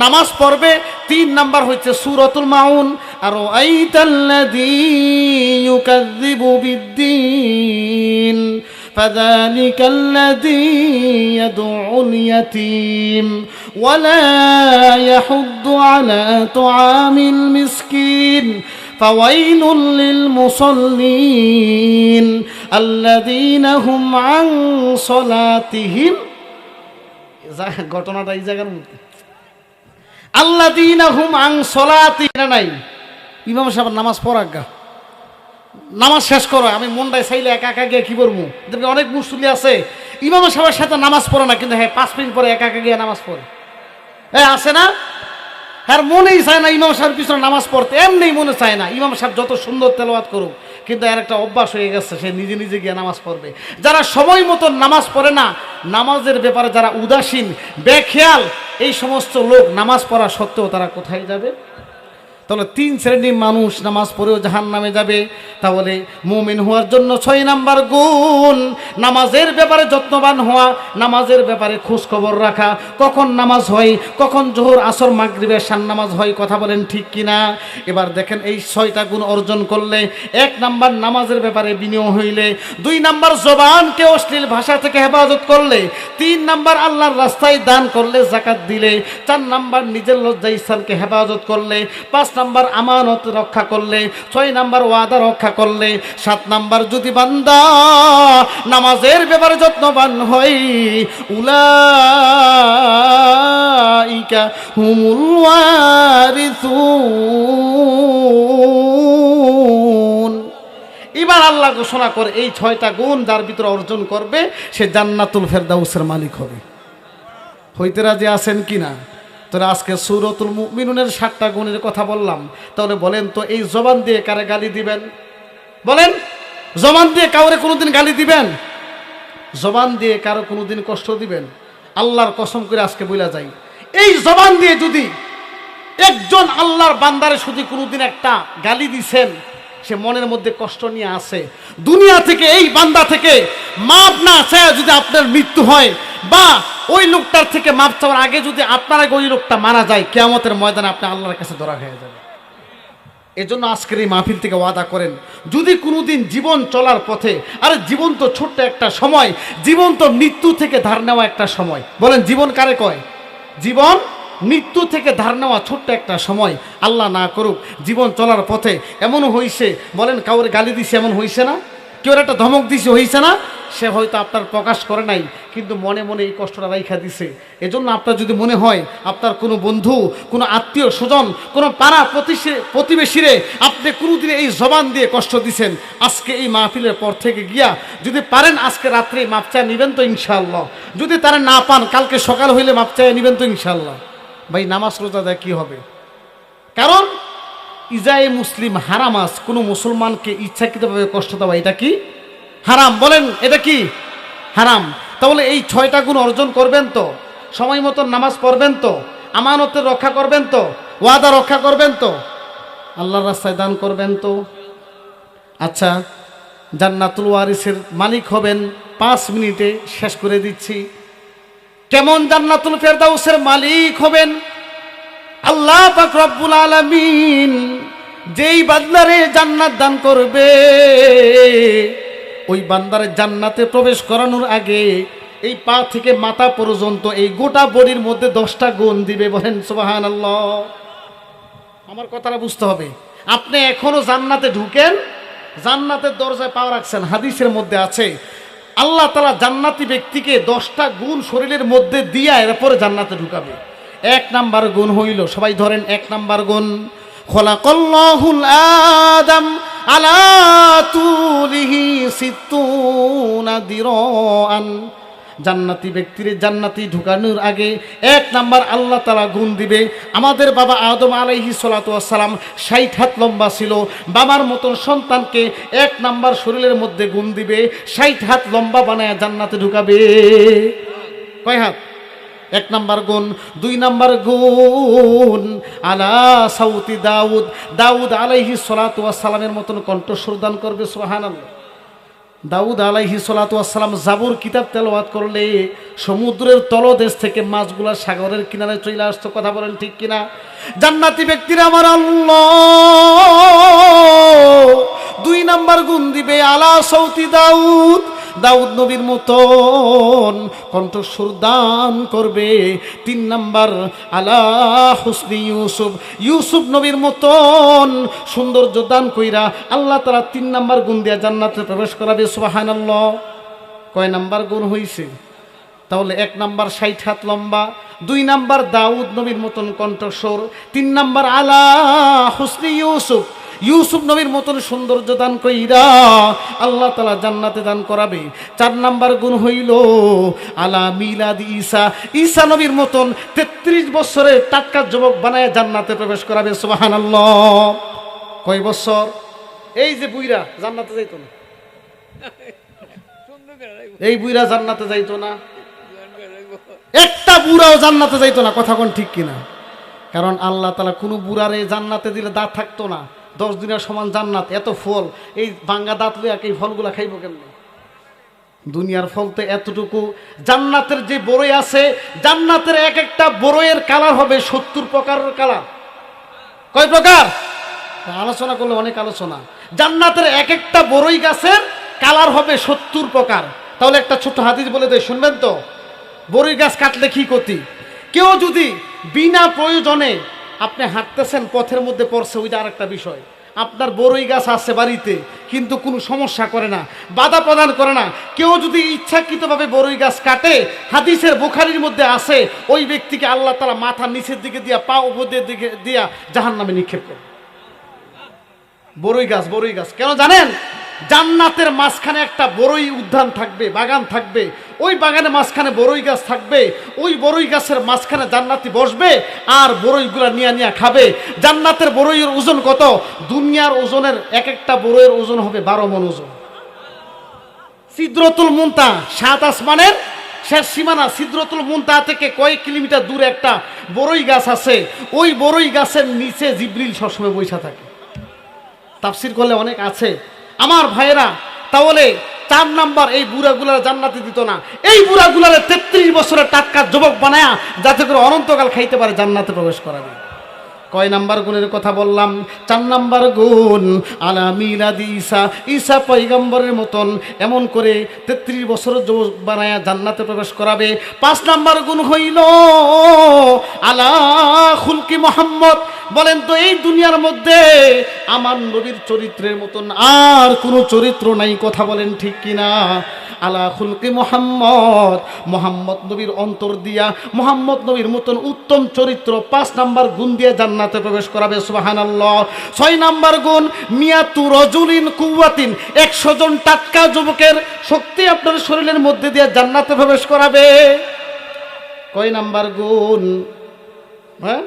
নামাজ পড়বে, 3 নাম্বার হচ্ছে সূরাতুল মাউন। আর আইতাল্লাযী ইউকাযযিবু বিদ্দীন, فذلك الذي يدعو اليتيم ولا يحض على طعام المسكين فويل للمصلين الذين هم عن صلاتهم ঘটনাটা এই জায়গার মধ্যে আল্লাযীনা হুম আন সলাতিনা নাই ইমাম সাহেব নামাজ পড়াগা নামাজ শেষ করো আমি মনটায় চাইলে একা একা গিয়ে কি করবো দেখবে অনেক মুসল্লি আছে ইমাম সাহেবের সাথে নামাজ পড়ে না কিন্তু হ্যাঁ 5 মিনিট পরে একা একা গিয়ে নামাজ পড়ে হ্যাঁ আছে না হ্যাঁ মনেই চায় না ইমাম সাহেবের পিছনে নামাজ পড়তে এমনি মনে চায় না ইমাম সাহেব যত সুন্দর তেলাওয়াত করুক কিন্তু এর একটা অভ্যাস হয়ে গেছে সে নিজে নিজে গিয়ে নামাজ পড়বে যারা সময় মতো নামাজ পড়ে না নামাজের ব্যাপারে যারা উদাসীন বেখেয়াল এই সমস্ত লোক নামাজ পড়া সত্ত্বেও তারা কোথায় যাবে তাহলে 3 শ্রেণীর মানুষ নামাজ পড়েও জাহান্নামে যাবে তাহলে মুমিন হওয়ার জন্য 6 নাম্বার গুণ নামাজের ব্যাপারে যত্নবান হওয়া নামাজের ব্যাপারে খোঁজ খবর রাখা কখন নামাজ হয় কখন জোহর আসর মাগরিব এশার নামাজ হয় কথা বলেন ঠিক কিনা এবার দেখেন এই 6টা গুণ অর্জন করলে 1 নাম্বার নামাজের ব্যাপারে বিনয় হইলে 2 নাম্বার জবানকে অশ্লীল ভাষা থেকে হেফাজত করলে 3 নাম্বার আল্লাহর রাস্তায় দান করলে যাকাত দিলে 4 নাম্বার নিজের লজ্জা স্থানকে হেফাজত করলে 5 নাম্বার আমানত রক্ষা করলে 6 নাম্বার ওয়াদা রক্ষা করলে 7 নাম্বার যদি বান্দা নামাজের ব্যাপারে যত্নবান হয় উলাইকা হুমুল ওয়ারিসুন এবার আল্লাহ ঘোষণা করে এই 6টা গুণ যার ভিতরে অর্জন করবে সে জান্নাতুল ফেরদাউসের মালিক হবে হইতে রাজি আছেন কিনা তোরা আজকে সূরাতুল মুমিনুনের 7টা গুণের কথা বললাম তাহলে বলেন তো এই জবান দিয়ে কারে গালি দিবেন বলেন জবান দিয়ে কাউরে কোনোদিন গালি দিবেন জবান দিয়ে কারো কোনোদিন কষ্ট দিবেন আল্লাহর কসম করে আজকে বলা যায় এই জবান দিয়ে যদি একজন আল্লাহর বান্দারে শুধু কোনোদিন একটা গালি দিছেন সে মনের মধ্যে কষ্ট নিয়ে আসে দুনিয়া থেকে এই বান্দা থেকে মাপ না চায় যদি আপনার মৃত্যু হয় বা ওই লোকটার থেকে মাপ চাওয়ার আগে যদি আপনার আগে ওই লোকটা মারা যায় কিয়ামতের ময়দানে আপনি আল্লাহর কাছে ধরা হয়ে যাবে এজন্য আজকের এই মাহফিল থেকে ওয়াদা করেন যদি কোনোদিন জীবন চলার পথে আরে জীবন তো ছোট্ট একটা সময় জীবন তো মৃত্যু থেকে ধার নেওয়া একটা সময় বলেন জীবন কারে কয় জীবন মৃত্যু থেকে ধার নেওয়া ছোট্ট একটা সময় আল্লাহ না করুক জীবন চলার পথে এমনও হইছে বলেন কাউরে গালি দিছে এমন হইছে না কেউ একটা ধমক দিছে হইছে না সে হয়তো আপনার প্রকাশ করে নাই কিন্তু মনে মনে এই কষ্টটা রাইখা দিছে এজন্য আপনার যদি মনে হয় আপনার কোনো বন্ধু কোনো আত্মীয় স্বজন কোনো পাড়া প্রতিবেশীরে আপনি কোনোদিন এই জবান দিয়ে কষ্ট দিছেন আজকে এই মাহফিলের পর থেকে গিয়া যদি পারেন আজকে রাত্রে মাপ চায় নেবেন তো ইনশাআল্লাহ যদি তারা না পান কালকে সকাল হইলে মাপ চায় নেবেন তো ইনশাআল্লাহ ভাই নামাজ রোজা দেয় কী হবে কারণ ইজায়ে মুসলিম হারামাস কোনো মুসলমানকে ইচ্ছাকৃতভাবে কষ্ট দেওয়া এটা কি হারাম বলেন এটা কি হারাম তাহলে এই 6টা গুণ অর্জন করবেন তো সময় মতো নামাজ পড়বেন তো আমানতের রক্ষা করবেন তো ওয়াদা রক্ষা করবেন তো আল্লাহর রাস্তায় দান করবেন তো আচ্ছা জান্নাতুল ওয়ারিসের মালিক হবেন 5 মিনিটে শেষ করে দিচ্ছি কেমন জান্নাতুল ফেরদাউসের মালিক হবেন আল্লাহ পাক রব্বুল আলামিন যেই বান্দারে জান্নাত দান করবে ওই বান্দারে জান্নাতে প্রবেশ করানোর আগে এই পা থেকে মাথা পর্যন্ত এই গোটা বডির মধ্যে 10টা গুণ দিবে বলেন সুবহানাল্লাহ আমার কথাটা বুঝতে হবে আপনি এখনো জান্নাতে ঢুকেন জান্নাতের দরজায় পা রাখছেন হাদিসের মধ্যে আছে আল্লাহ তাআলা জান্নাতি ব্যক্তিকে 10টা গুণ শরীরের মধ্যে দিয়া এরপরে জান্নাতে ঢুকাবে 1 নাম্বার গুণ হইল সবাই ধরেন 1 নাম্বার গুণ খলাকাল্লাহুল আদম আলা তুলিহি 60 দিরান জান্নাতি ব্যক্তিরে জান্নাতি ঢুকানোর আগে 1 নাম্বার আল্লাহ তাআলা গুণ দিবে আমাদের বাবা আদম আলাইহিস সালাতু ওয়াস সালাম 60 হাত লম্বা ছিল বাবার মতন সন্তানকে 1 নাম্বার শরীরের মধ্যে গুণ দিবে 60 হাত লম্বা বানায় জান্নাতে ঢুকাবে কয় হাত 1 নাম্বার গুণ 2 নাম্বার গুণ আলা সাউতি দাউদ আলাইহিস সালাতু ওয়াস সালামের মতন কণ্ঠস্বর দান করবে সুবহানাল্লাহ দাউদ আলাইহিস সালাতু ওয়াস সালাম জাবুর কিতাব তেলাওয়াত করলে সমুদ্রের তলদেশ থেকে মাছগুলা সাগরের কিনারে চলে আসতো কথা বলেন ঠিক কিনা জান্নাতি ব্যক্তিরা আমার আল্লাহ 2 নাম্বার গুণ দিবে আলা সাউতি দাউদ নবীর মতন কণ্ঠস্বর দান করবে। 3 নাম্বার আলা হুসনি ইউসুফ, ইউসুফ নবীর মতন সৌন্দর্য দান কইরা আল্লাহ তাআলা 3 নাম্বার গুণ দিয়া জান্নাতে প্রবেশ করাবে। সুবহানাল্লাহ। কয় নাম্বার গুণ হইছে? তাহলে 1 নাম্বার 60 হাত লম্বা, 2 নাম্বার দাউদ নবীর মতন কণ্ঠস্বর, 3 নাম্বার আলা হুসনি ইউসুফ, ইউসুফ নবীর মতন সৌন্দর্য দান কইরা আল্লাহ তাআলা জান্নাতে দান করাবে। 4 নাম্বার গুণ হইল আলা মিলাদ ঈসা, ঈসা নবীর মতন 33 বছরের টাটকা যুবক বানায় জান্নাতে প্রবেশ করাবে। সুবহানাল্লাহ। কয় বছর? এই যে বুইরা জান্নাতে যাইতো না, এই বুইরা জান্নাতে যাইতো না, একটা বুড়াও জান্নাতে যাইতো না। কথা কোন ঠিক কিনা? কারণ আল্লাহ তাআলা কোনো বুড়ারে জান্নাতে দিলে দাঁত থাকতো না। 10 দিনের সমান জান্নাত, এত ফল, এই ভাঙ্গা দাঁত লইয়া এই ফলগুলা খাইব কেমনে? দুনিয়ার ফল তো এতটুকু। জান্নাতের যে বড়ই আছে, জান্নাতের এক একটা বড়ইয়ের কালার হবে 70 প্রকারের কালার। কয় প্রকার? আলোচনা করলে অনেক আলোচনা। জান্নাতের এক একটা বড়ই গাছের কালার হবে 70 প্রকার। তাহলে একটা ছোট্ট হাদিস বলে দেয়, শুনবেন তো? বড়ই গাছ কাটলে কি ক্ষতি? কেউ যদি বিনা প্রয়োজনে আপনি হাঁটতেছেন, পথের মধ্যে পড়ছে, ওইটা আর একটা বিষয়। আপনার বড়ই গাছ আছে বাড়িতে, কিন্তু কোনো সমস্যা করে না, বাধা প্রদান করে না। কেউ যদি ইচ্ছাকৃতভাবে বড়ই গাছ কাটে, হাদিসের বুখারীর মধ্যে আছে, ওই ব্যক্তিকে আল্লাহ তাআলা মাথা নিচের দিকে দিয়া, পা উপরের দিকে দিয়া জাহান্নামে নিক্ষেপ করে। বড়ই গাছ, বড়ই গাছ কেন জানেন? জান্নাতের মাঝখানে একটা বড়ই উদ্যান থাকবে, বাগান থাকবে, ওই বাগানের মাঝখানে বড়ই গাছ থাকবে, ওই বড়ই গাছের মাঝখানে জান্নাতি বসবে আর বড়ইগুলা নিয়ে নিয়ে খাবে। জান্নাতের বড়ইয়ের ওজন কত? দুনিয়ার ওজনের এক একটা বড়ইয়ের ওজন হবে 12 মণ ওজন। সিদরাতুল মুনতাহা, 7 আসমানের শেষ সীমানা, সিদরাতুল মুনতাহা থেকে কয়েক কিলোমিটার দূরে একটা বড়ই গাছ আছে। ওই বড়ই গাছের নিচে জিবরিল সবসময় বসে থাকে। তাফসীর করলে অনেক আছে আমার ভাইয়েরা। তাহলে 4 নাম্বার, এই বুড়াগুলার জান্নাতে দিত না, এই বুড়াগুলারে 33 বছরের টাটকা যুবক বানায়া যাতে করে অনন্তকাল খাইতে পারে, জান্নাতে প্রবেশ করাবে। কয় নাম্বার গুণের কথা বললাম? 4 নাম্বার গুণ আলা মিলাদ ঈসা, ঈসা পয়গম্বরের মতন এমন করে 33 বছরের যুবক বানায়া জান্নাতে প্রবেশ করাবে। 5 নাম্বার গুণ হইল আলা খুলকি মুহাম্মদ। বলেন তো, এই দুনিয়ার মধ্যে আমার নবীর চরিত্রের মতন আর কোনো চরিত্র নাই। কথা বলেন ঠিক কিনা? আলা খুলকি মুহাম্মদ, মুহাম্মদ নবীর অন্তর দিয়া মুহাম্মদ নবীর মতন উত্তম চরিত্র 5 নাম্বার গুণ দিয়ে জান্নাতে প্রবেশ করাবে। সুবহানাল্লাহ। 6 নাম্বার গুণ মিয়াতু রাজুলিন কুওয়াতিন, 100 জন টাটকা যুবকের শক্তি আপনার শরীরের মধ্যে দিয়ে জান্নাতে প্রবেশ করাবে। কয় নাম্বার গুণ? হ্যাঁ,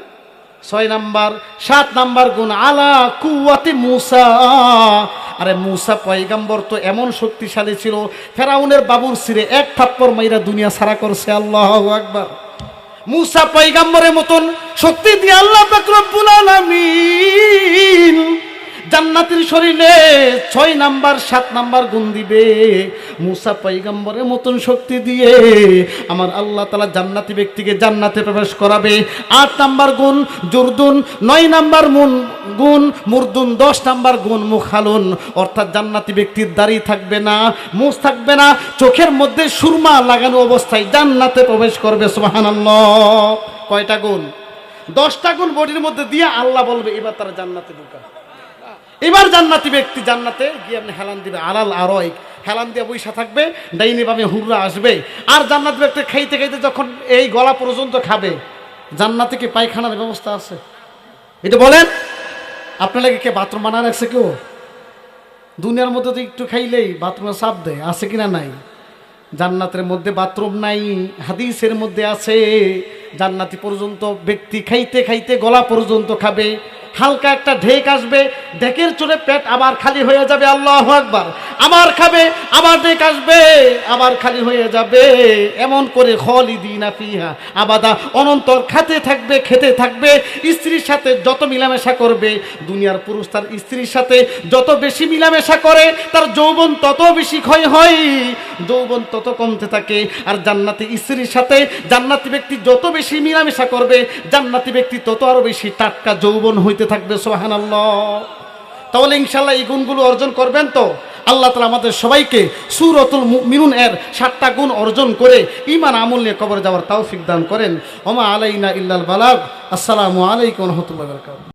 6 নাম্বার। 7 নাম্বার গুণ আলা কুওয়াতি মূসা। আরে মূসা পয়গম্বর তো এমন শক্তিশালী ছিল, ফেরাউনের বাবুর সিরে এক থাপ্পড় মাইরা দুনিয়া সারা করছে। আল্লাহু আকবার। মূসা পয়গম্বরের মতন শক্তি দিয়ে আল্লাহ পাক রব্বুল আলামিন জান্নাতের শরীরে 6 নাম্বার 7 নাম্বার গুণ দিবে। মূসা পয়গম্বরের মতন শক্তি দিয়ে আমার আল্লাহ তাআলা জান্নাতি ব্যক্তিকে জান্নাতে প্রবেশ করাবে। 8 নাম্বার গুণ জুরদুন, 9 নাম্বার গুণ মুরদুন, 10 নাম্বার গুণ মুখালুন, অর্থাৎ জান্নাতি ব্যক্তির দাড়ি থাকবে না, মুছ থাকবে না, চোখের মধ্যে সুরমা লাগানো অবস্থায় জান্নাতে প্রবেশ করবে। সুবহানাল্লাহ। কয়টা গুণ? 10টা গুণ বডির মধ্যে দিয়ে আল্লাহ বলবে এবার তারা জান্নাতে ঢোকা। এবার জান্নাতি ব্যক্তি জান্নাতে গিয়ে আপনি হেলান দিবে, আলাল আরাইক, হেলান দিয়ে বৈশা থাকবে, ডাইনি বামে হুররা আসবে। আর জান্নাতি ব্যক্তি খাইতে খাইতে যখন এই গলা পর্যন্ত খাবে, জান্নাতে কি পায়খানার ব্যবস্থা আছে? এটা বলেন, আপনার লাগে কে বাথরুম বানা রাখছে কেউ? দুনিয়ার মধ্যে তো একটু খাইলেই বাথরুমে চাপ দেয়, আছে কিনা? নাই। জান্নাতের মধ্যে বাথরুম নাই। হাদিসের মধ্যে আছে জান্নাতি পর্যন্ত ব্যক্তি খাইতে খাইতে গলা পর্যন্ত খাবে, হালকা একটা ঢেক আসবে, ঢেকের চলে পেট আবার খালি হয়ে যাবে। আল্লাহু আকবার। আবার খাবে, আবার ঢেক আসবে, আবার খালি হয়ে যাবে। এমন করে খালিদিনা ফিহা আবাদা, অনন্তর খেতে থাকবে, খেতে থাকবে। স্ত্রীর সাথে যত মিলামেশা করবে, দুনিয়ার পুরুষ তার স্ত্রীর সাথে যত বেশি মিলামেশা করে তার যৌবন তত বেশি ক্ষয় হয়, যৌবন তত কমতে থাকে। আর জান্নাতি স্ত্রীর সাথে জান্নাতি ব্যক্তি যত বেশি মিলামেশা করবে, জান্নাতি ব্যক্তি তত আরো বেশি টাটকা যৌবন হইতে থাকবে। সুবহানাল্লাহ। তাহলে ইনশাআল্লাহ এই গুণগুলো অর্জন করবেন তো? আল্লাহ তাআলা আমাদের সবাইকে সূরাতুল মুমিনুন এর 7টা গুণ অর্জন করে ঈমান আমল নিয়ে কবরে যাওয়ার তৌফিক দান করেন। ওমা আলাইনা ইল্লাল বালাগ। আসসালামু আলাইকুম ওয়া রাহমাতুল্লাহি ওয়া বারাকাতুহু।